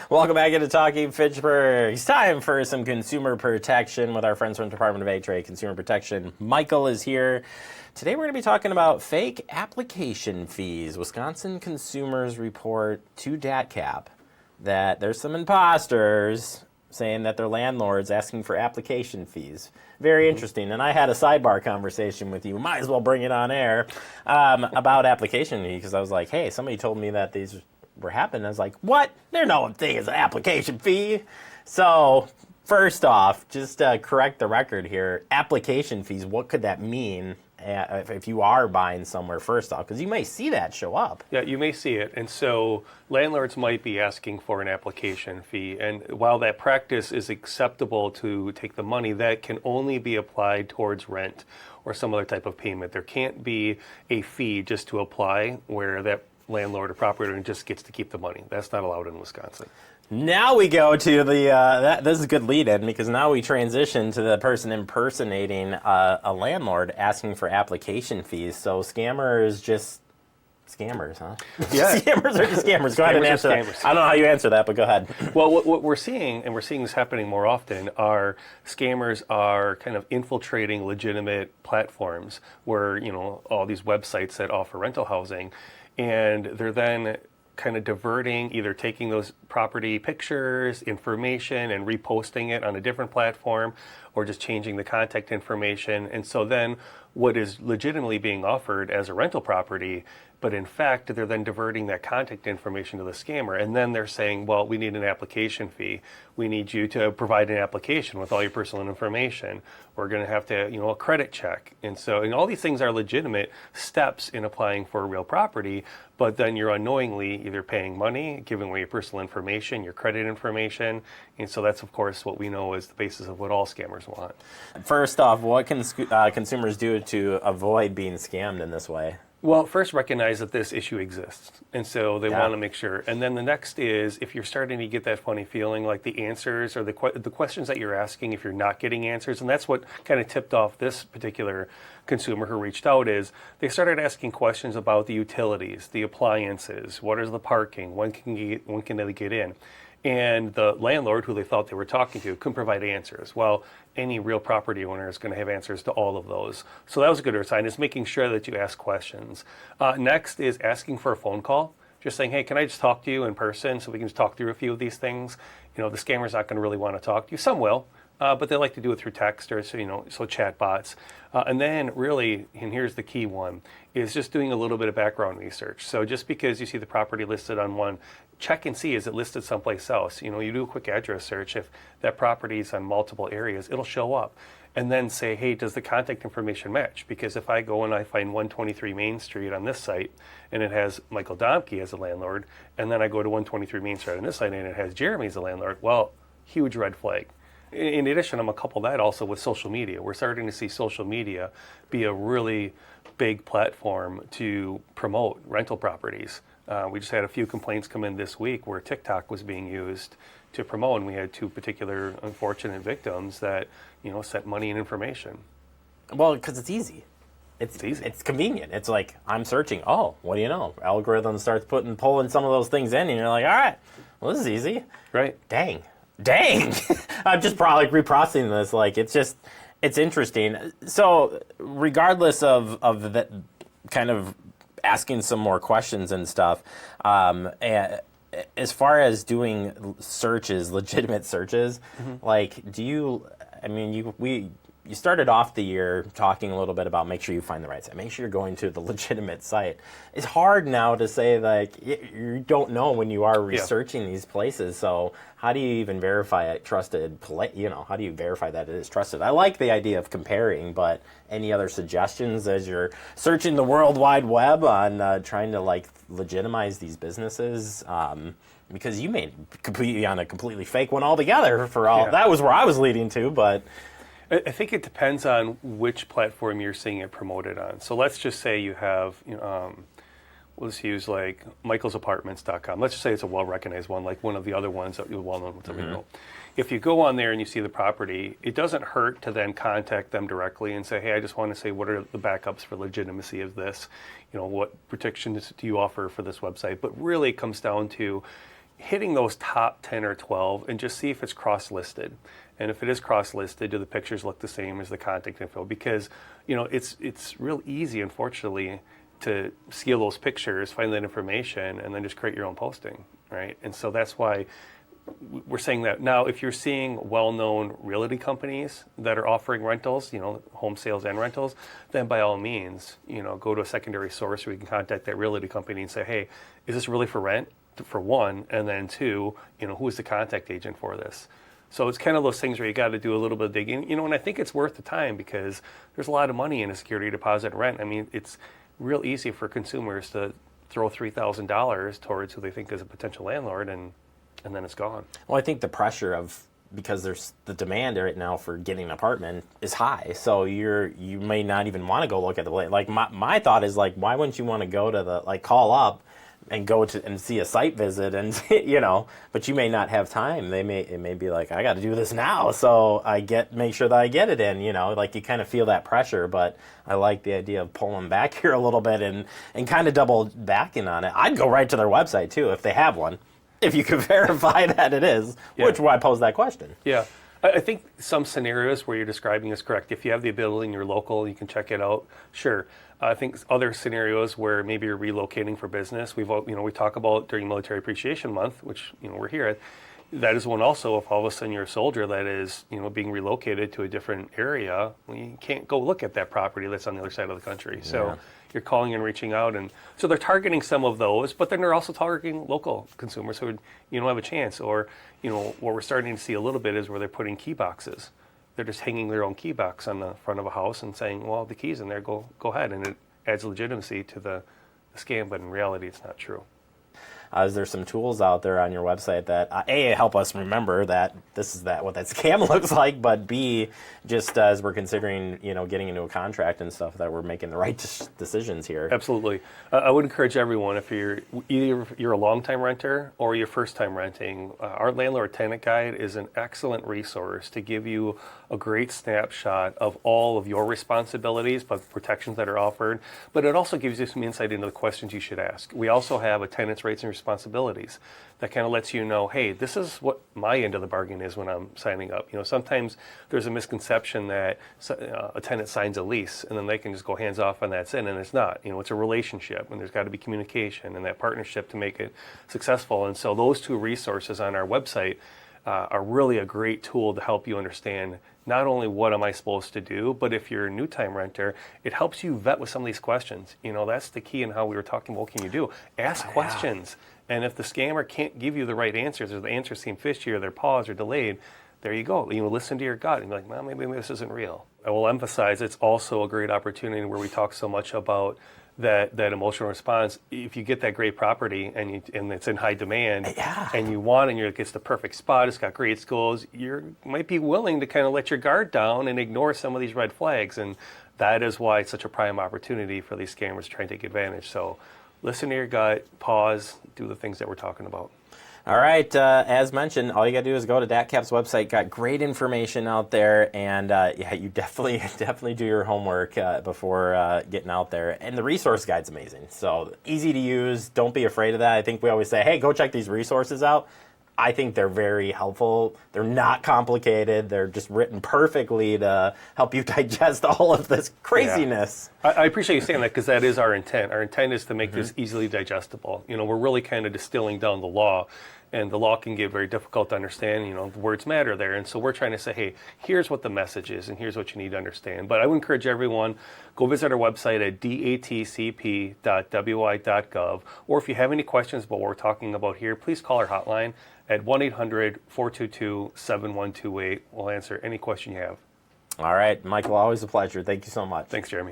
Welcome back into Talking Fitchburg. It's time for some consumer protection with our friends from the Department of Trade Consumer Protection. Michael is here. Today we're going to be talking about fake application fees. Wisconsin consumers report to DATCP that there's some imposters saying that their landlord's asking for application fees. Very interesting. And I had a sidebar conversation with you, might as well bring it on air, about application fee, because I was like, hey, somebody told me that these were happening. I was like, what? There's no thing as an application fee. So first off, just to correct the record here, application fees, what could that mean if you are buying somewhere first off? Because you may see that show up. Yeah, you may see it. And so landlords might be asking for an application fee. And while that practice is acceptable to take the money, that can only be applied towards rent or some other type of payment. There can't be a fee just to apply where that landlord or property owner just gets to keep the money. That's not allowed in Wisconsin. Now we go to the, this is a good lead-in, because now we transition to the person impersonating a landlord asking for application fees. So scammers just scammers, huh? Yeah. Scammers are just scammers. Go ahead and answer that. I don't know how you answer that, but go ahead. Well, what we're seeing, and we're seeing this happening more often, are scammers are kind of infiltrating legitimate platforms where, you know, all these websites that offer rental housing, and they're then kind of diverting, either taking those property pictures, information, and reposting it on a different platform, or just changing the contact information. And so then what is legitimately being offered as a rental property, but in fact, they're then diverting that contact information to the scammer. And then they're saying, well, we need an application fee. We need you to provide an application with all your personal information. We're going to have to, you know, a credit check. And so, and all these things are legitimate steps in applying for a real property, but then you're unknowingly either paying money, giving away your personal information, your credit information. And so that's, of course, what we know is the basis of what all scammers want. First off, what can consumers do to avoid being scammed in this way? Well, first recognize that this issue exists, and so they want to make sure. And then the next is, if you're starting to get that funny feeling, like the answers or the questions that you're asking, if you're not getting answers, and that's what kind of tipped off this particular consumer who reached out, is they started asking questions about the utilities, the appliances, what is the parking, when can they get in? And the landlord, who they thought they were talking to, couldn't provide answers. Well, any real property owner is going to have answers to all of those. So that was a good sign, is making sure that you ask questions. Next is asking for a phone call. Just saying, hey, can I just talk to you in person so we can just talk through a few of these things? You know, the scammer's not going to really want to talk to you. Some will, but they like to do it through text or, so chat bots. And then really, and here's the key one, is just doing a little bit of background research. So just because you see the property listed on one, check and see, is it listed someplace else? You know, you do a quick address search. If that property is on multiple areas, it'll show up. And then say, hey, does the contact information match? Because if I go and I find 123 Main Street on this site, and it has Michael Domke as a landlord, and then I go to 123 Main Street on this site, and it has Jeremy as a landlord, well, huge red flag. In addition, I'm going to couple that also with social media. We're starting to see social media be a really big platform to promote rental properties. We just had a few complaints come in this week where TikTok was being used to promote, and we had two particular unfortunate victims that, you know, sent money and information. Well, because it's easy. It's easy. It's convenient. It's like, I'm searching. Oh, what do you know? Algorithm starts pulling some of those things in, and you're like, all right, well, this is easy. Right. Dang. I'm just probably reprocessing this. Like, it's interesting. So regardless of that kind of asking some more questions and stuff, as far as doing searches, legitimate searches, like, you started off the year talking a little bit about make sure you find the right site, make sure you're going to the legitimate site. It's hard now to say, like, you don't know when you are researching these places, so how do you even verify it trusted? How do you verify that it is trusted? I like the idea of comparing, but any other suggestions as you're searching the World Wide Web on trying to, like, legitimize these businesses? Because you may be on a completely fake one altogether for all. That was where I was leading to, but I think it depends on which platform you're seeing it promoted on. So let's just say you have, let's use like michaelsapartments.com. Let's just say it's a well-recognized one, like one of the other ones that you're well-known with. If you go on there and you see the property, it doesn't hurt to then contact them directly and say, hey, I just want to say, what are the backups for legitimacy of this? You know, what protections do you offer for this website? But really it comes down to, hitting those top 10 or 12 and just see if it's cross-listed. And if it is cross-listed, do the pictures look the same as the contact info? Because, it's real easy, unfortunately, to steal those pictures, find that information, and then just create your own posting, right? And so that's why we're saying that. Now, if you're seeing well-known realty companies that are offering rentals, home sales and rentals, then by all means, go to a secondary source where you can contact that realty company and say, hey, is this really for rent, for one? And then two, who is the contact agent for this? So it's kind of those things where you got to do a little bit of digging, and I think it's worth the time because there's a lot of money in a security deposit and rent. I mean, it's real easy for consumers to throw $3,000 towards who they think is a potential landlord, and then it's gone. Well, I think the pressure because there's the demand right now for getting an apartment is high, so you may not even want to go look at the like. My thought is like, why wouldn't you want to go to the call up and go to and see a site visit and but you may not have time. It may be like, I got to do this now, so make sure that I get it in. Like you kind of feel that pressure, but I like the idea of pulling back here a little bit and kind of double backing on it. I'd go right to their website too if they have one, if you can verify that it is. Yeah. Which why I posed that question. Yeah. I think some scenarios where you're describing is correct. If you have the ability and you're local, you can check it out. Sure. I think other scenarios where maybe you're relocating for business, we talk about during Military Appreciation Month, which we're here at. That is one also. If all of a sudden you're a soldier that is being relocated to a different area, you can't go look at that property that's on the other side of the country. So. Yeah. You're calling and reaching out, and so they're targeting some of those, but then they're also targeting local consumers who don't have a chance. Or what we're starting to see a little bit is where they're putting key boxes. They're just hanging their own key box on the front of a house and saying, well, the key's in there, go ahead, and it adds legitimacy to the scam, but in reality it's not true. Is there some tools out there on your website that A, help us remember that this is what that scam looks like, but B, just as we're considering getting into a contract and stuff, that we're making the right decisions here? Absolutely. I would encourage everyone, if you're a long-time renter or you're first-time renting, our landlord tenant guide is an excellent resource to give you a great snapshot of all of your responsibilities, but protections that are offered. But it also gives you some insight into the questions you should ask. We also have a tenant's rights and responsibilities that kind of lets you know, hey, this is what my end of the bargain is when I'm signing up. Sometimes there's a misconception that a tenant signs a lease and then they can just go hands off and that's it, and it's not. It's a relationship, and there's got to be communication and that partnership to make it successful. And so those two resources on our website are really a great tool to help you understand not only what am I supposed to do, but if you're a new time renter, it helps you vet with some of these questions. That's the key in how we were talking about what can you do. Ask questions. And if the scammer can't give you the right answers, or the answers seem fishy, or they're paused or delayed, there you go. Listen to your gut and be like, well, maybe this isn't real. I will emphasize it's also a great opportunity where we talk so much about that emotional response. If you get that great property and it's in high demand, and you want it, and it's the perfect spot, it's got great schools, you might be willing to kind of let your guard down and ignore some of these red flags. And that is why it's such a prime opportunity for these scammers to try and take advantage. So listen to your gut, pause, do the things that we're talking about. All right, as mentioned, all you got to do is go to DATCP's website. Got great information out there, and you definitely do your homework before getting out there. And the resource guide's amazing. So easy to use. Don't be afraid of that. I think we always say, hey, go check these resources out. I think they're very helpful. They're not complicated. They're just written perfectly to help you digest all of this craziness. Yeah. I appreciate you saying that, because that is our intent. Our intent is to make this easily digestible. We're really kind of distilling down the law, and the law can get very difficult to understand. The words matter there. And so we're trying to say, hey, here's what the message is, and here's what you need to understand. But I would encourage everyone, go visit our website at datcp.wi.gov. Or if you have any questions about what we're talking about here, please call our hotline at 1-800-422-7128. We'll answer any question you have. All right, Michael, always a pleasure. Thank you so much. Thanks, Jeremy.